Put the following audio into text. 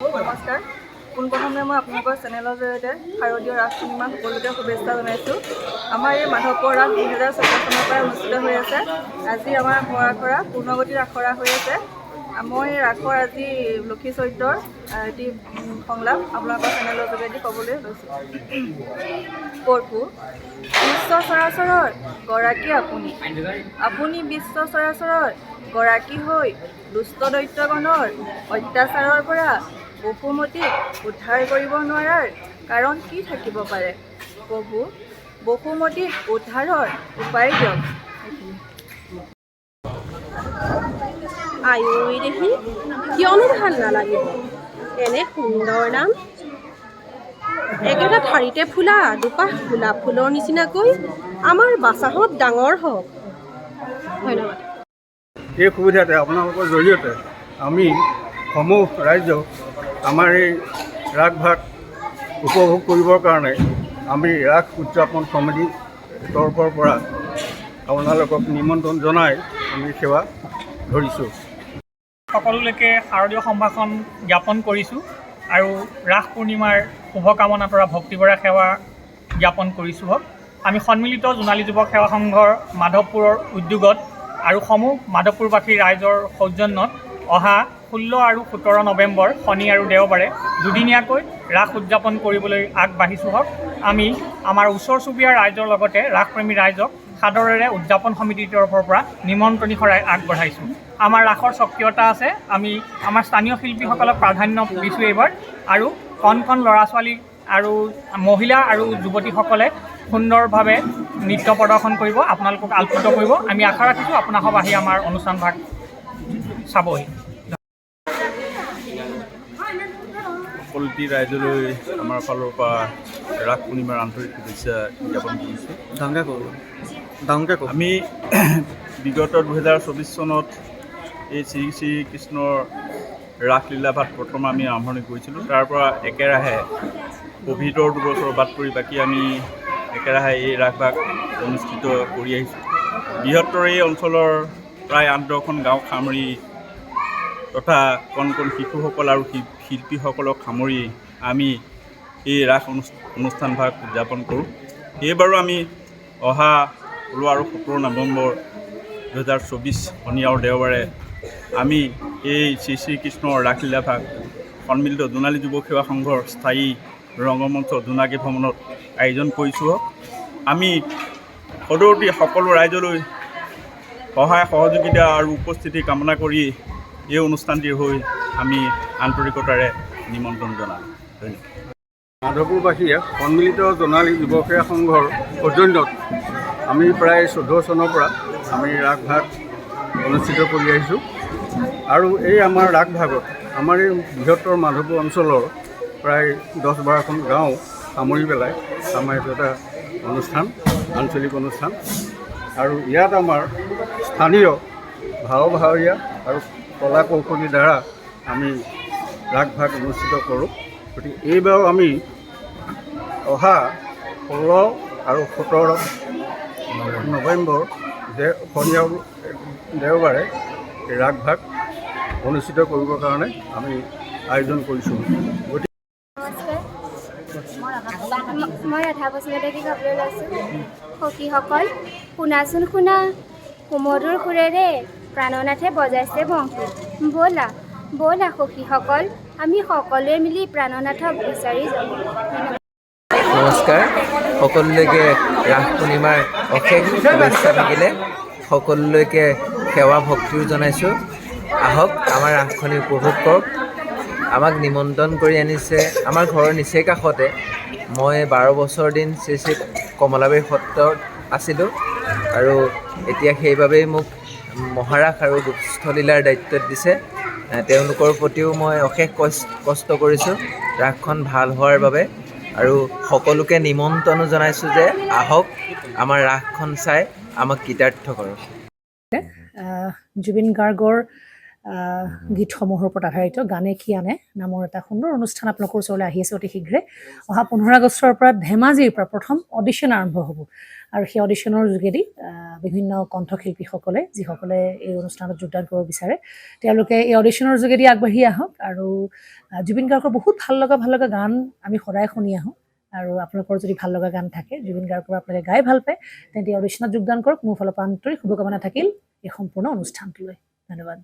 নমস্কাৰ। পোনপ্ৰথমে মই আপোনালোকৰ চেনেলৰ জৰিয়তে শাৰদীয় ৰাস পূৰ্ণিমা সকলোকে শুভেচ্ছা জনাইছোঁ। আমাৰ এই মাধৱপুৰ ৰাস 2014 চনৰ পৰাই অনুষ্ঠিত হৈ আছে। আজি আমাৰ আখৰা পূৰ্ণগতিৰ আখৰা হৈ আছে। মই ৰাসৰ আজি লক্ষী চৰিত্ৰৰ এটি সংলাপ আপোনালোকৰ চেনেলৰ যোগেদি ক'বলৈ লৈছোঁ। প্ৰভু বিশ্ব চৰাচৰৰ গৰাকী আপুনি, আপুনি বিশ্ব চৰাচৰৰ গৰাকী হৈ দুষ্ট দৈত্যগণৰ অত্যাচাৰৰ পৰা বসুমতীক উদ্ধাৰ কৰিব নোৱাৰাৰ কাৰণ কি থাকিব পাৰে? প্ৰভু বসুমতীক উদ্ধাৰৰ উপায় দিয়ক। আয়ৈ দেহি, কিয়নো ভাল নালাগিব এনে সুন্দৰ নাম। একেটা ঠাৰিতে ফুলা দুপাহ গোলাপ ফুলৰ নিচিনাকৈ আমাৰ বাচাহঁত ডাঙৰ হওক। ধন্যবাদ। এই সুবিধাতে আপোনালোকৰ জৰিয়তে আমি সমূহ ৰাইজক আমাৰ এই ৰাস ভাগ উপভোগ কৰিবৰ কাৰণে আমি ৰাস উদযাপন সমিতিৰ তৰফৰ পৰা আপোনালোকক নিমন্ত্ৰণ জনাই আমি সেৱা ধৰিছোঁ। সকলোলৈকে শাৰদীয় সম্ভাষণ জ্ঞাপন কৰিছোঁ আৰু ৰাস পূৰ্ণিমাৰ শুভকামনা তৰা ভক্তিবৰা সেৱা জ্ঞাপন কৰিছোঁ। আমি সন্মিলিত জোনালী যুৱক সেৱা সংঘৰ মাধৱপুৰৰ উদ্যোগত আৰু সমূহ মাধৱপুৰবাসী ৰাইজৰ সৌজন্যত অহা 16 আৰু 17 নৱেম্বৰ শনি আৰু দেওবাৰে দুদিনীয়াকৈ ৰাস উদযাপন কৰিবলৈ আগবাঢ়িছোঁ। আমি আমাৰ ওচৰ চুবুৰীয়া ৰাইজৰ লগতে ৰাসপ্ৰেমী ৰাইজক সাদৰেৰে উদযাপন সমিতিৰ তৰফৰ পৰা নিমন্ত্ৰণী শৰাই আগবঢ়াইছোঁ। আমাৰ ৰাসৰ স্বকীয়তা আছে। আমি আমাৰ স্থানীয় শিল্পীসকলক প্ৰাধান্য দিছোঁ এইবাৰ, আৰু কণ কণ ল'ৰা ছোৱালী আৰু মহিলা আৰু যুৱতীসকলে সুন্দৰভাৱে নৃত্য প্ৰদৰ্শন কৰিব, আপোনালোকক আলোকিত কৰিব। আমি আশা ৰাখিছোঁ আপোনাসব আহি আমাৰ অনুষ্ঠানভাগ চাবহি। সকলোটি ৰাইজলৈ আমাৰ ফালৰ পৰা ৰাস পূৰ্ণিমাৰ আন্তৰিক শুভেচ্ছা জ্ঞাপন কৰিছোঁ। আমি বিগত 2024 চনত এই শ্ৰী শ্ৰীকৃষ্ণৰ ৰাসলীলা ভাগ প্ৰথম আমি আৰম্ভণি কৰিছিলোঁ। তাৰ পৰা একেৰাহে ক'ভিডৰ 2 বছৰ বাদ পৰি বাকী আমি একেৰাহে এই ৰাস ভাগ অনুষ্ঠিত কৰি আহিছোঁ। বৃহত্তৰ এই অঞ্চলৰ প্ৰায় 8-10খন গাঁও সামৰি তথা কণ কণ শিশুসকল আৰু শিল্পীসকলক সামৰি আমি এই ৰাস অনুষ্ঠানভাগ উদযাপন কৰোঁ। এইবাৰো আমি অহা 16 আৰু 17 নৱেম্বৰ 2024 শনি আৰু দেওবাৰে আমি এই শ্ৰী শ্ৰীকৃষ্ণৰ ৰাসলীলা ভাগ সন্মিলিত জোনালী যুৱ সেৱা সংঘৰ স্থায়ী ৰংগমঞ্চ জোনাকী ভ্ৰমণত আয়োজন কৰিছোঁ। আমি সদৌতি সকলো ৰাইজলৈ সহায় সহযোগিতা আৰু উপস্থিতি কামনা কৰি এই অনুষ্ঠানটিৰ হৈ আমি আন্তৰিকতাৰে নিমন্ত্ৰণ জনাওঁ। ধন্যবাদ। মাধৱপুৰবাসীয়ে সন্মিলিত জোনালী যুৱ সেৱা সংঘৰ সৌজন্যত আমি প্ৰায় 14 চনৰ পৰা আমি ৰাস ভাগ অনুষ্ঠিত কৰি আহিছোঁ। আৰু এই আমাৰ ৰাস ভাগত আমাৰ এই বৃহত্তৰ মাধৱপুৰ অঞ্চলৰ প্ৰায় 10-12খন গাঁও সামৰি পেলাই আমাৰ এইটো এটা অনুষ্ঠান, আঞ্চলিক অনুষ্ঠান। আৰু ইয়াত আমাৰ স্থানীয় ভাৱৰীয়া আৰু কলা কৌশলীৰ দ্বাৰা আমি ৰাস ভাগ অনুষ্ঠিত কৰোঁ। গতিকে এইবাৰো আমি অহা 16 আৰু 17 নৱেম্বৰ শনি আৰু দেওবাৰে ৰাস ভাগ অনুষ্ঠিত কৰিবৰ কাৰণে আমি আয়োজন কৰিছোঁ। নমস্কাৰ, মই ৰাধা বসুমতাৰীক গাবলৈ লৈছোঁ। সখীসকল শুনাচোন শুনা, সুমধুৰ সুৰেৰে প্ৰাণনাথে বজাইছে বংশী। ব'লা ব'লা সখীসকল, আমি সকলোৱে মিলি প্ৰাণনাথক বিচাৰি যাওঁ। নমস্কাৰ, সকলোলৈকে ৰাস পূৰ্ণিমাৰ অশেষ শুভেচ্ছা থাকিলে। সকলোলৈকে সেৱা ভক্তিও জনাইছোঁ। আহক আমাৰ ৰাসখনি উপভোগ কৰক। আমাক নিমন্ত্ৰণ কৰি আনিছে আমাৰ ঘৰৰ নিচেই কাষতে। মই 12 বছৰ দিন শ্ৰী শ্ৰী কমলাবাৰী সত্ৰত আছিলোঁ, আৰু এতিয়া সেইবাবেই মোক মহাৰাস আৰু গোষ্ঠলীলাৰ দায়িত্বত দিছে। তেওঁলোকৰ প্ৰতিও মই অশেষ কষ্ট কৰিছোঁ ৰাসখন ভাল হোৱাৰ বাবে, আৰু সকলোকে নিমন্ত্ৰণো জনাইছোঁ যে আহক আমাৰ ৰাসখন চাই আমাক কৃতাৰ্থ কৰক। জুবিন গাৰ্গৰ গীতসমূহৰ ওপৰত আধাৰিত গানে কি আনে নামৰ এটা সুন্দৰ অনুষ্ঠান আপোনালোকৰ ওচৰলৈ আহি আছে অতি শীঘ্ৰে। অহা 15 আগষ্টৰ পৰা ধেমাজিৰ পৰা প্ৰথম অডিশ্যন আৰম্ভ হ'ব আৰু সেই অডিশ্যনৰ যোগেদি বিভিন্ন কণ্ঠশিল্পীসকলে যিসকলে এই অনুষ্ঠানত যোগদান কৰিব বিচাৰে তেওঁলোকে এই অডিশ্যনৰ যোগেদি আগবাঢ়ি আহক আৰু জুবিন গাৰ্গৰ বহুত ভাল লগা গান আমি সদায় শুনি আহোঁ আৰু আপোনালোকৰ যদি ভাল লগা গান থাকে জুবিন গাৰ্গৰ আপোনালোকে গাই ভাল পায় তেন্তে অডিশ্যনত যোগদান কৰক। মোৰ ফালৰ পৰা আন্তৰিক শুভকামনা থাকিল এই সম্পূৰ্ণ অনুষ্ঠানটোলৈ। ধন্যবাদ।